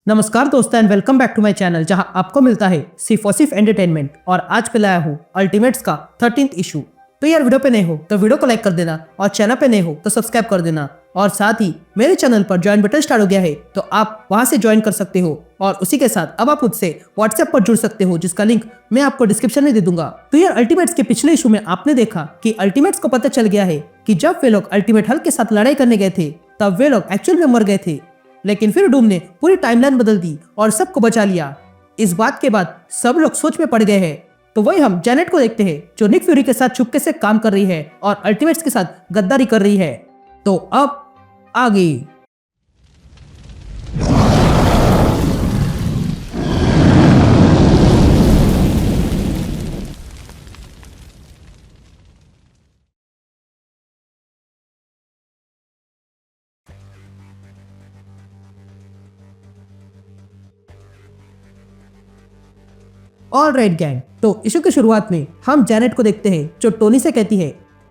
नमस्कार दोस्तों and welcome back to my channel जहां आपको मिलता है सिर्फ और सिर्फ एंटरटेनमेंट। और आज पे लाया हूँ अल्टीमेट्स का 13th इशू। तो यार वीडियो पे नए हो तो वीडियो को लाइक कर देना और चैनल पे नए हो तो सब्सक्राइब कर देना। और साथ ही मेरे चैनल पर ज्वाइन बटन स्टार्ट हो गया है तो आप वहां से ज्वाइन कर सकते हो। और उसी के साथ अब आप मुझसे व्हाट्सएप पर जुड़ सकते हो जिसका लिंक मैं आपको डिस्क्रिप्शन में दे दूंगा। तो यार अल्टीमेट्स के पिछले इशू में आपने देखा कि अल्टीमेट्स को पता चल गया है कि जब वे लोग अल्टीमेट हल्क के साथ लड़ाई करने गए थे तब वे लोग एक्चुअल में मर गए थे, लेकिन फिर डूम ने पूरी टाइमलाइन बदल दी और सबको बचा लिया। इस बात के बाद सब लोग सोच में पड़ गए हैं। तो वही हम जेनेट को देखते हैं जो निक फ्यूरी के साथ चुपके से काम कर रही है और अल्टीमेट्स के साथ गद्दारी कर रही है। तो अब आगे ऑल राइट गैंग, तो इशू की शुरुआत में हम जेनेट को देखते हैं जो टोनी से कहती है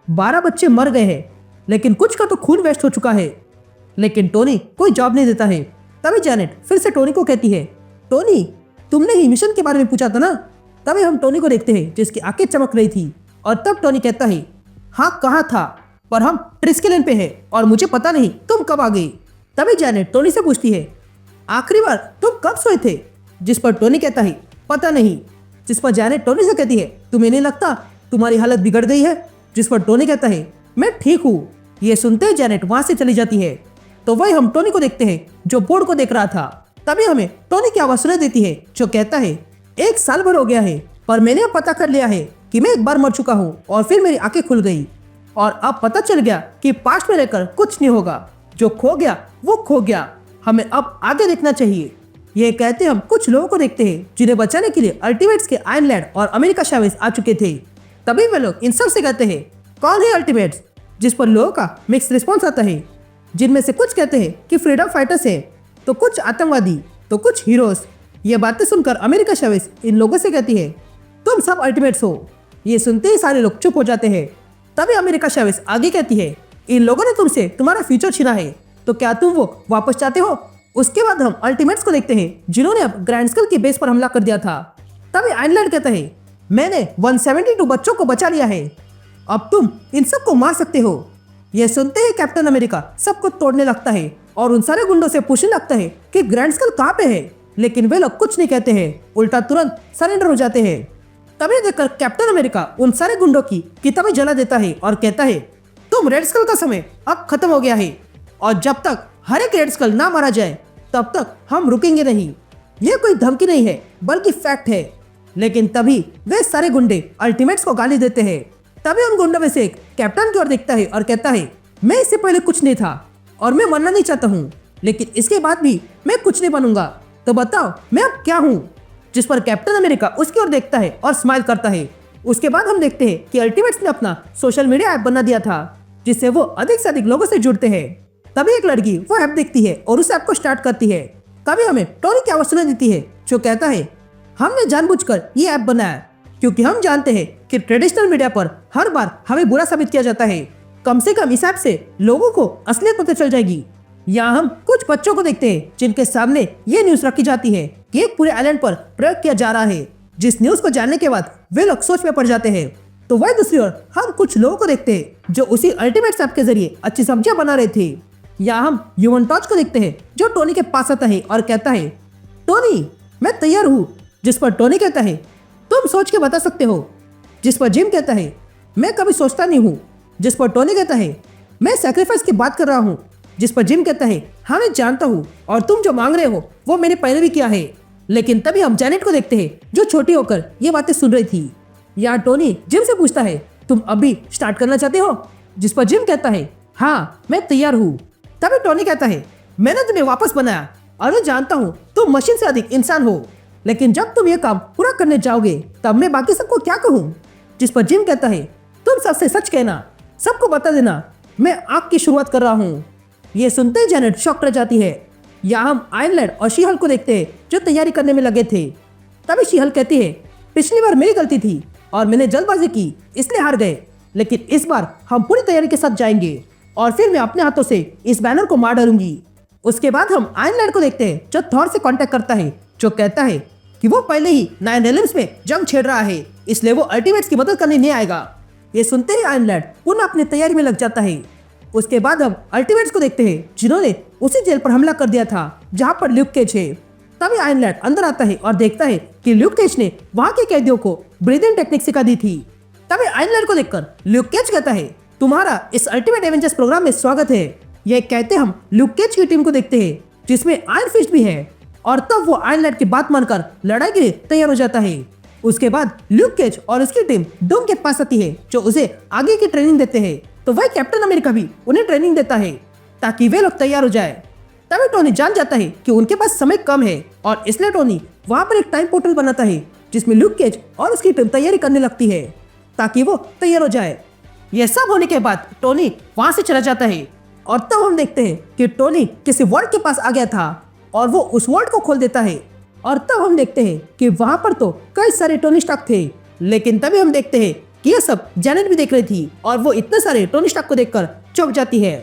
12 बच्चे मर गए हैं लेकिन कुछ का तो खून वेस्ट हो चुका है। लेकिन टोनी कोई जवाब नहीं देता है। तभी जेनेट फिर से टोनी को कहती है, टोनी तुमने ही मिशन के बारे में पूछा था ना। तभी हम टोनी को देखते हैं जिसकी आंखें चमक रही थी और तब टोनी कहता है, हाँ कहा था पर हम ट्रिस्केलन पे है और मुझे पता नहीं तुम कब आ गई। तभी जेनेट टोनी से पूछती है, आखिरी बार तुम कब सोए थे? जिस पर टोनी कहता है, पता नहीं। जिस पर जेनेट टोनी से कहती है, तुम्हें नहीं लगता तुम्हारी हालत बिगड़ गई है? जिस पर टोनी कहता है, मैं ठीक हूँ। ये सुनते ही जेनेट वहां से चली जाती है। तो वही हम टोनी को देखते हैं जो बोर्ड को देख रहा था। तभी हमें टोनी की आवाज सुनाई देती है जो कहता है, 1 साल भर हो गया है पर मैंने अब पता कर लिया है कि मैं एक बार मर चुका हूँ और फिर मेरी आंखें खुल गई और अब पता चल गया कि पास्ट में रहकर कुछ नहीं होगा। जो खो गया वो खो गया, हमें अब आगे देखना चाहिए। ये कहते हम कुछ लोगों को देखते हैं जिन्हें बचाने के लिए अल्टीमेट्स के आयरन लैड और अमेरिका चावेज आ चुके थे। तभी वे लोग इन सब से कहते हैं, कौन है अल्टीमेट्स? जिस पर लोगों का मिक्स रिस्पॉन्स आता है, जिनमें से कुछ कहते हैं कि फ्रीडम फाइटर्स है, तो कुछ आतंकवादी, तो कुछ हीरोज। ये बातें सुनकर अमेरिका चावेज इन लोगों से कहती है, तुम सब अल्टीमेट्स हो। ये सुनते ही सारे लोग चुप हो जाते हैं। तभी अमेरिका चावेज आगे कहती है, इन लोगों ने तुमसे तुम्हारा फ्यूचर छीना है तो क्या तुम वो वापस चाहते हो? उसके बाद हम अल्टीमेट्स को देखते हैं जिन्होंने अब ग्रैंड स्कल की बेस पर हमला कर दिया था। तभी आयरलैंड कहता है, मैंने 172 बच्चों को बचा लिया है, अब तुम इन सबको मार सकते हो। यह सुनते ही कैप्टन अमेरिका सबको तोड़ने लगता है और उन सारे गुंडों से पूछने लगता है कि ग्रैंड स्कल कहाँ पे है। लेकिन वे लोग कुछ नहीं कहते हैं, उल्टा तुरंत सरेंडर हो जाते हैं। तभी देखकर कैप्टन अमेरिका उन सारे गुंडों की किताबें जला देता है और कहता है, तुम रेड स्कल का समय अब खत्म हो गया है और जब तक हर एक रेड स्कल ना मारा जाए तब तक हम रुकेंगे नहीं। ये कोई धमकी नहीं है बल्कि फैक्ट है। लेकिन तभी वे सारे गुंडे अल्टीमेट्स को गाली देते हैं। तभी उन गुंडों में से एक कैप्टन की ओर देखता है और कहता है, मैं इससे पहले कुछ नहीं था और मैं मरना नहीं चाहता हूँ, लेकिन इसके बाद भी मैं कुछ नहीं बनूंगा, तो बताओ मैं अब क्या हूँ? जिस पर कैप्टन अमेरिका उसकी ओर देखता है और स्माइल करता है। उसके बाद हम देखते हैं कि अल्टीमेट्स ने अपना सोशल मीडिया ऐप बना दिया था जिससे वो अधिक से अधिक लोगों से जुड़ते हैं। तभी एक लड़की वो ऐप देखती है और उस ऐप को स्टार्ट करती है। तभी हमें टोनी की आवाज सुनाई देती है जो कहता है, हमने जानबूझकर ये ऐप बनाया क्योंकि हम जानते हैं कि ट्रेडिशनल मीडिया पर हर बार हमें बुरा साबित किया जाता है। कम से कम इस ऐप से लोगों को असलियत पता चल जाएगी। यहाँ हम कुछ बच्चों को देखते हैं जिनके सामने ये न्यूज रखी जाती है कि एक पूरे आइलैंड पर प्रयोग किया जा रहा है, जिस न्यूज को जानने के बाद वे लोग सोच में पड़ जाते हैं। तो वही दूसरी ओर हम कुछ लोगों को देखते हैं जो उसी अल्टीमेट्स ऐप के जरिए अच्छी सब्जियां बना रहे थे। या हम ह्यूमन टॉर्च को देखते हैं जो टोनी के पास आता है और कहता है, टोनी मैं तैयार हूँ। जिस पर टोनी कहता है, तुम सोच के बता सकते हो। जिस पर जिम कहता है, मैं कभी सोचता नहीं हूँ। जिस पर टोनी कहता है, मैं सैक्रिफाइस की बात कर रहा हूँ। जिस पर जिम कहता है, हाँ मैं जानता हूँ और तुम जो मांग रहे हो वो मैंने पहले भी किया है। लेकिन तभी हम जेनेट को देखते हैं जो छोटी होकर ये बातें सुन रही थी। यहाँ टोनी जिम से पूछता है, तुम अभी स्टार्ट करना चाहते हो? जिस पर जिम कहता है, हाँ मैं तैयार हूँ। तभी टोनी कहता है, मैंने तुम्हें वापस बनाया और मैं जानता हूँ तुम मशीन से अधिक इंसान हो, लेकिन जब तुम ये काम पूरा करने जाओगे तब मैं बाकी सबको क्या कहूँ? जिस पर जिम कहता है, तुम सबसे सच कहना, सबको बता देना मैं आग की शुरुआत कर रहा हूँ। ये सुनते ही जेनेट शॉक रह जाती है। यहाँ हम आयरलैंड और शी हल्क को देखते हैं जो तैयारी करने में लगे थे। तभी शी हल्क कहती है, पिछली बार मेरी गलती थी और मैंने जल्दबाजी की इसलिए हार गए, लेकिन इस बार हम पूरी तैयारी के साथ जाएंगे और फिर मैं अपने हाथों से इस बैनर को मार डालूंगी। उसके बाद हम आयरन लैंड को देखते हैं जो थॉर से कांटेक्ट करता है, जो कहता है कि वो पहले ही 9 एलिम्स में जंग छेड़ रहा है, इसलिए वो अल्टीमेट्स की मदद करने नहीं आएगा। ये सुनते ही आयरन लैंड पुनः अपनी तैयारी में लग जाता है। उसके बाद हम अल्टीमेट्स को देखते हैं जिन्होंने उसी जेल पर हमला कर दिया था जहां पर ल्यूक केज है। तभी आयरन लैंड अंदर आता है और देखता है कि ल्यूक केज ने वहां के कैदियों को ब्रीदिंग टेक्निक सिखा दी थी। तभी आयरन लैंड को देखकर ल्यूक केज कहता है, तुम्हारा इस अल्टीमेट एवेंजर्स प्रोग्राम में स्वागत है। ये कहते हम ल्यूक केज की टीम को देखते हैं जिसमें आयरन फिस्ट भी है, और तब वो आयरन लैंड की बात मानकर लड़ाई के लिए तैयार हो जाता है। उसके बाद ल्यूक केज और उसकी टीम डूम के पास आती है जो उसे आगे की ट्रेनिंग देते हैं, तो वह कैप्टन अमेरिका भी उन्हें ट्रेनिंग देता है ताकि वे लोग तैयार हो जाए। तभी टोनी जान जाता है कि उनके पास समय कम है और इसलिए टोनी वहां पर एक टाइम पोर्टल बनाता है जिसमें ल्यूक केज और उसकी टीम तैयारी करने लगती है ताकि वो तैयार हो जाए। यह सब होने के बाद टोनी वहां से चला जाता है और तब हम देखते हैं कि टोनी किसी वर्ल्ड के पास आ गया था और वो उस वर्ल्ड को खोल देता है, और तब हम देखते हैं कि वहां पर तो कई सारे टोनी स्टार्क थे, लेकिन तभी हम देखते हैं कि यह सब जैनेट भी देख रही थी और वो इतने सारे टोनी स्टार्क को देखकर चौंक जाती है।